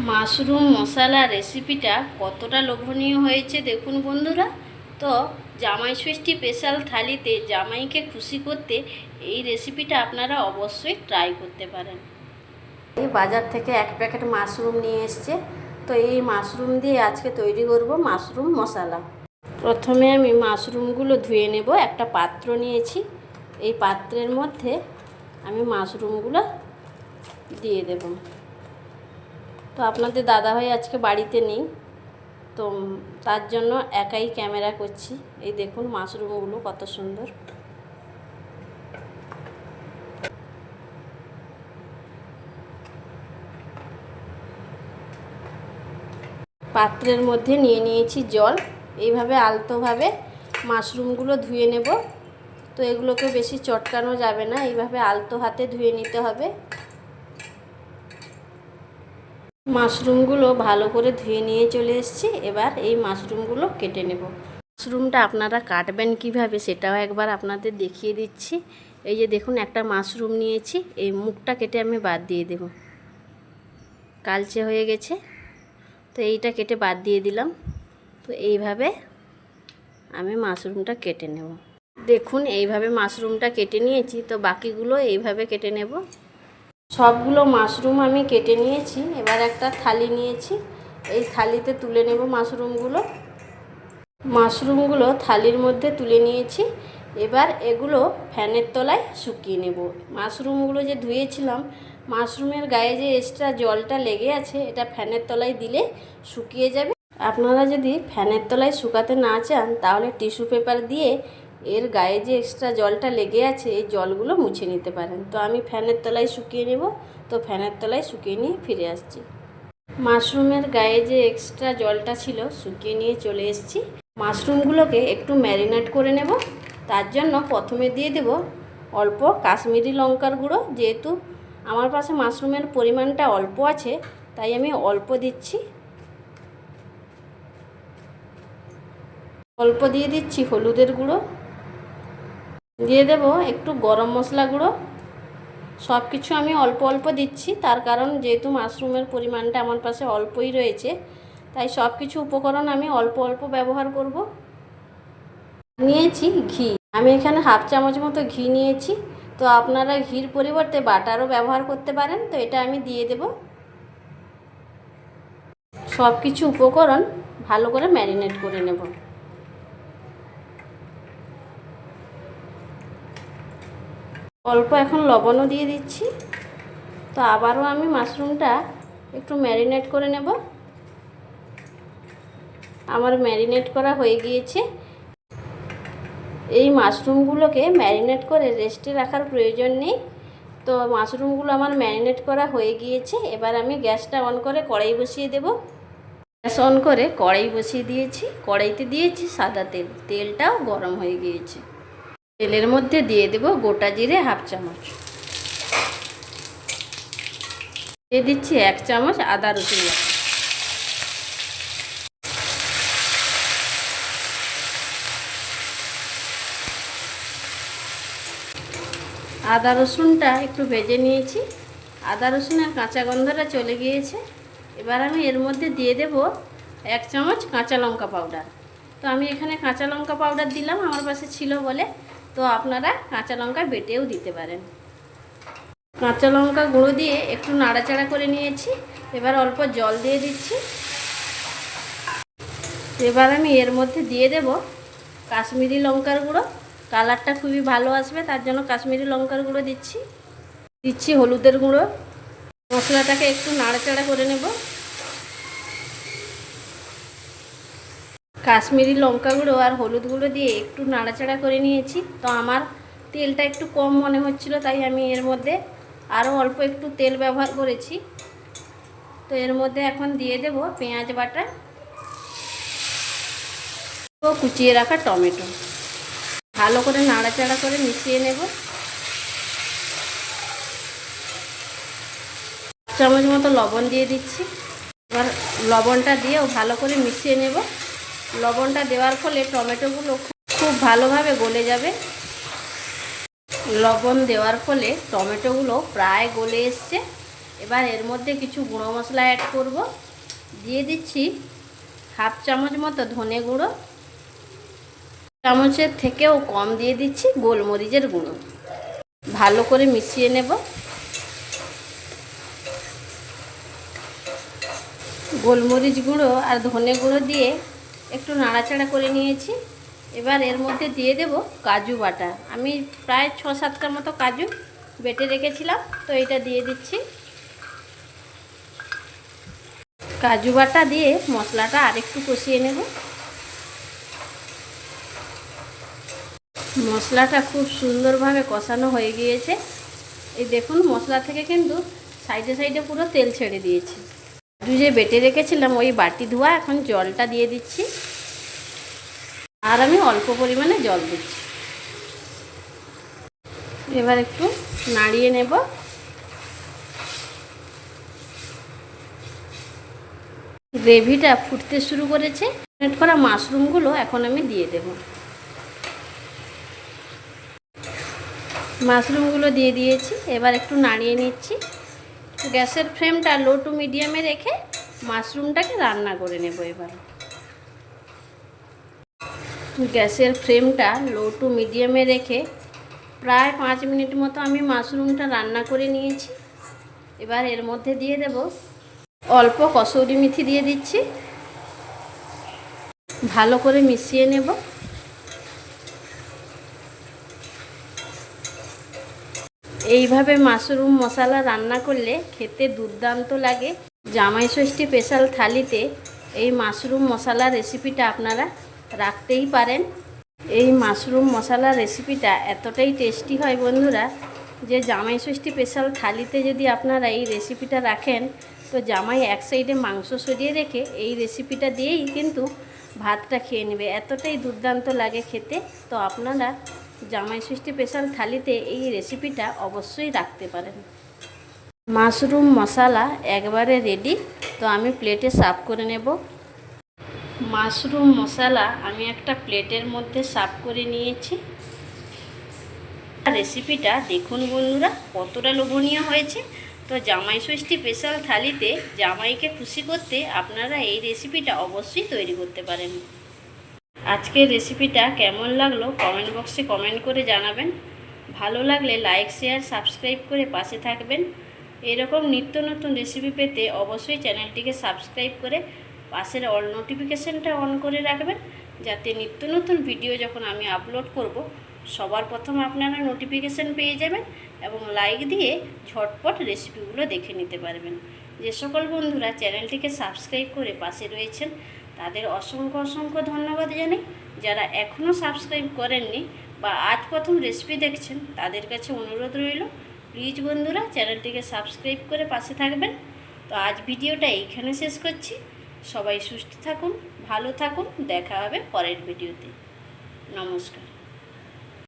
Mushroom মশলা রেসিপিটা কতটা লোভনীয় হয়েছে দেখুন বন্ধুরা। তো জামাই ষষ্ঠী স্পেশাল থালিতে জামাইকে খুশি করতে এই রেসিপিটা আপনারা অবশ্যই ট্রাই করতে পারেন। এই বাজার থেকে এক প্যাকেট মাশরুম নিয়ে এসছে। তো এই মাশরুম দিয়ে আজকে তৈরি করব মাশরুম মশলা। প্রথমে আমি মাশরুমগুলো ধুয়ে নেব। একটা পাত্র নিয়েছি, এই পাত্রের মধ্যে আমি মাশরুমগুলো দিয়ে দেব। তো আপনাদের দাদাভাই আজকে বাড়িতে নেই, তো তার জন্য একাই ক্যামেরা করছি। এই দেখুন মাশরুমগুলো কত সুন্দর। পাত্রের মধ্যে নিয়ে নিয়েছি জল। এইভাবে আলতোভাবে মাশরুমগুলো ধুয়ে নেব। তো এগুলোকে বেশি চটকানো যাবে না, এইভাবে আলতো হাতে ধুয়ে নিতে হবে। মাশরুমগুলো ভালো করে ধুয়ে নিয়ে চলে এসেছি। এবার এই মাশরুমগুলো কেটে নেব। মাশরুমটা আপনারা কাটবেন কিভাবে সেটাও একবার আপনাদের দেখিয়ে দিচ্ছি। এই যে দেখুন একটা মাশরুম নিয়েছি, এই মুখটা কেটে আমি বাদ দিয়ে দেব। কালচে হয়ে গেছে, তো এইটা কেটে বাদ দিয়ে দিলাম। তো এইভাবে আমি মাশরুমটা কেটে নেব। দেখুন এইভাবে মাশরুমটা কেটে নিয়েছি। তো বাকিগুলো এইভাবে কেটে নেব। সবগুলো মাশরুম আমি কেটে নিয়েছি। এবার একটা থালি নিয়েছি, এই থালিতে তুলে নেব মাশরুমগুলো। মাশরুমগুলো থালির মধ্যে তুলে নিয়েছি। এবার এগুলো ফ্যানের তলায় শুকিয়ে নেব। মাশরুমগুলো যে ধুয়েছিলাম, মাশরুমের গায়ে যে এক্সট্রা জলটা লেগে আছে, এটা ফ্যানের তলায় দিলে শুকিয়ে যাবে। আপনারা যদি ফ্যানের তলায় শুকাতে না চান, তাহলে টিস্যু পেপার দিয়ে এর গায়ে যে এক্সট্রা জলটা লেগে আছে, এই জলগুলো মুছে নিতে পারেন। তো আমি ফ্যানের তলায় শুকিয়ে নেব। তো ফ্যানের তলায় শুকিয়ে নিয়ে ফিরে আসছি। মাশরুমের গায়ে যে এক্সট্রা জলটা ছিল শুকিয়ে নিয়ে চলে এসেছি। মাশরুমগুলোকে একটু ম্যারিনেট করে নেব। তার জন্য প্রথমে দিয়ে দেব অল্প কাশ্মীরি লঙ্কার গুঁড়ো। যেহেতু আমার পাশে মাশরুমের পরিমাণটা অল্প আছে, তাই আমি অল্প দিচ্ছি। অল্প দিয়ে দিচ্ছি হলুদের গুঁড়ো, দিয়ে দেব একটু গরম মশলা গুঁড়ো। সব কিছু আমি অল্প অল্প দিচ্ছি, তার কারণ যেহেতু মাশরুমের পরিমাণটা আমার পাশে অল্পই রয়েছে, তাই সব কিছু উপকরণ আমি অল্প অল্প ব্যবহার করব। নিয়েছি ঘি, আমি এখানে হাফ চামচ মতো ঘি নিয়েছি। তো আপনারা ঘির পরিবর্তে বাটারও ব্যবহার করতে পারেন। তো এটা আমি দিয়ে দেব। সব কিছু উপকরণ ভালো করে ম্যারিনেট করে নেব। অল্প এখন লবণও দিয়ে দিচ্ছি। তো আবারও আমি মাশরুমটা একটু ম্যারিনেট করে নেব। আমার ম্যারিনেট করা হয়ে গিয়েছে। এই মাশরুমগুলোকে ম্যারিনেট করে রেস্টে রাখার প্রয়োজন নেই। তো মাশরুমগুলো আমার ম্যারিনেট করা হয়ে গিয়েছে। এবার আমি গ্যাসটা অন করে কড়াই বসিয়ে দেব। গ্যাস অন করে কড়াই বসিয়ে দিয়েছি। কড়াইতে দিয়েছি সাদা তেল, তেলটাও গরম হয়ে গিয়েছে। তেলের মধ্যে দিয়ে দেব গোটা জিরে হাফ চামচ, দিয়ে দিচ্ছি 1 চামচ আদা রসুন বাটা, আদা রসুনটা একটু ভেজে নিয়েছি। আদা রসুনের কাঁচা গন্ধটা চলে গিয়েছে। এবার আমি এর মধ্যে দিয়ে দেব 1 চামচ কাঁচা লঙ্কা পাউডার। তো আমি এখানে কাঁচা লঙ্কা পাউডার দিলাম, আমার পাশে ছিল বলে। তো আপনারা কাঁচা লঙ্কা বেটেও দিতে পারেন। কাঁচা লঙ্কা গুঁড়ো দিয়ে একটু নাড়াচাড়া করে নিয়েছি। এবার অল্প জল দিয়ে দিচ্ছি। এবার আমি এর মধ্যে দিয়ে দেব কাশ্মীরি লঙ্কার গুঁড়ো। কালারটা খুবই ভালো আসবে, তার জন্য কাশ্মীরি লঙ্কার গুঁড়ো দিচ্ছি হলুদের গুঁড়ো। মশলাটাকে একটু নাড়াচাড়া করে নেব। কাশ্মীরি লঙ্কা গুঁড়ো আর হলুদ গুঁড়ো দিয়ে একটু নাড়াচাড়া করে নিয়েছি। তো আমার তেলটা একটু কম মনে হচ্ছিল, তাই আমি এর মধ্যে আরও অল্প একটু তেল ব্যবহার করেছি। তো এর মধ্যে এখন দিয়ে দেব পেঁয়াজ বাটা ও কুচিয়ে রাখা টমেটো। ভালো করে নাড়াচাড়া করে মিশিয়ে নেব। 1 চামচ মতো লবণ দিয়ে দিচ্ছি। এবার লবণটা দিয়েও ভালো করে মিশিয়ে নেব। লবণটা দেওয়ার ফলে টমেটোগুলো খুব ভালোভাবে গলে যাবে। লবণ দেওয়ার ফলে টমেটোগুলো প্রায় গলে এসছে। এবার এর মধ্যে কিছু গুঁড়ো মশলা অ্যাড করব। দিয়ে দিচ্ছি হাফ চামচ মতো ধনে গুঁড়ো, চামচের থেকেও কম দিয়ে দিচ্ছি গোলমরিচের গুঁড়ো। ভালো করে মিশিয়ে নেব। গোলমরিচ গুঁড়ো আর ধনে গুঁড়ো দিয়ে একটু নাড়াচাড়া করে নিয়েছি। এবার এর মধ্যে দিয়ে দেব কাজু বাটা। আমি প্রায় 6-7টা মতো কাজু বেটে রেখেছিলাম, তো এটা দিয়ে দিচ্ছি। কাজু বাটা দিয়ে মশলাটা আরেকটু কষিয়ে নেব। মশলাটা খুব সুন্দরভাবে কষানো হয়ে গিয়েছে। এই দেখুন মশলা থেকে কিন্তু সাইডে সাইডে পুরো তেল ছেড়ে দিয়েছে। কাজু যে বেটে রেখেছিলাম ওই বাটি ধোয়া এখন জলটা দিয়ে দিচ্ছি, আর আমি অল্প পরিমাণে জল দিচ্ছি। এবার একটু নাড়িয়ে নেব। গ্রেভিটা ফুটতে শুরু করেছে। ম্যারিনেট করা মাশরুমগুলো এখন আমি দিয়ে দেব। মাশরুমগুলো দিয়ে দিয়েছি। এবার একটু নাড়িয়ে নিচ্ছি। গ্যাসের ফ্লেমটা লো টু মিডিয়ামে রেখে মাশরুমটাকে রান্না করে নেব। এবার গ্যাসের ফ্লেমটা লো টু মিডিয়ামে রেখে প্রায় 5 মিনিট মতো আমি মাশরুমটা রান্না করে নিয়েছি। এবার এর মধ্যে দিয়ে দেব অল্প কসুরি মেথি দিয়ে দিচ্ছি। ভালো করে মিশিয়ে নেব। এইভাবে মাশরুম মশলা রান্না করলে খেতে দুর্দান্ত লাগে। জামাই ষষ্ঠী স্পেশাল থালিতে এই মাশরুম মশলা রেসিপিটা আপনারা রাখতেই পারেন। এই মাশরুম মশলা রেসিপিটা এতটাই টেস্টি হয় বন্ধুরা, যে জামাই ষষ্ঠী স্পেশাল থালিতে যদি আপনারা এই রেসিপিটা রাখেন, তো জামাই এক সাইডে মাংস সরিয়ে রেখে এই রেসিপিটা দিয়েই কিন্তু ভাতটা খেয়ে নেবে। এতটাই দুর্দান্ত লাগে খেতে। তো আপনারা জামাই ষষ্ঠী স্পেশাল থালিতে এই রেসিপিটা অবশ্যই রাখতে পারেন। মাশরুম মশলা একবারে রেডি। তো আমি প্লেটে সার্ভ করে নেব। মাশরুম মশলা আমি একটা প্লেটের মধ্যে সার্ভ করে নিয়েছি। রেসিপিটা দেখুন বন্ধুরা কতটা লোভনীয় হয়েছে। তো জামাই ষষ্ঠী স্পেশাল থালিতে জামাইকে খুশি করতে আপনারা এই রেসিপিটা অবশ্যই তৈরি করতে পারেন। আজকের রেসিপিটা কেমন লাগলো কমেন্ট বক্সে কমেন্ট করে জানাবেন। ভালো লাগলে লাইক শেয়ার সাবস্ক্রাইব করে পাশে থাকবেন। এরকম নিত্য নতুন রেসিপি পেতে অবশ্যই চ্যানেলটিকে সাবস্ক্রাইব করে পাশের অল নোটিফিকেশানটা অন করে রাখবেন, যাতে নিত্য নতুন ভিডিও যখন আমি আপলোড করব সবার প্রথম আপনারা নোটিফিকেশান পেয়ে যাবেন এবং লাইক দিয়ে ঝটপট রেসিপিগুলো দেখে নিতে পারবেন। যে সকল বন্ধুরা চ্যানেলটিকে সাবস্ক্রাইব করে পাশে রয়েছেন তাদের অসংখ্য অসংখ্য ধন্যবাদ জানাই। যারা এখনও সাবস্ক্রাইব করেননি বা আজ প্রথম রেসিপি দেখছেন তাদের কাছে অনুরোধ রইল, প্লিজ বন্ধুরা চ্যানেলটিকে সাবস্ক্রাইব করে পাশে থাকবেন। তো আজ ভিডিওটা এইখানে শেষ করছি। সবাই সুস্থ থাকুন, ভালো থাকুন। দেখা হবে পরের ভিডিওতে। নমস্কার।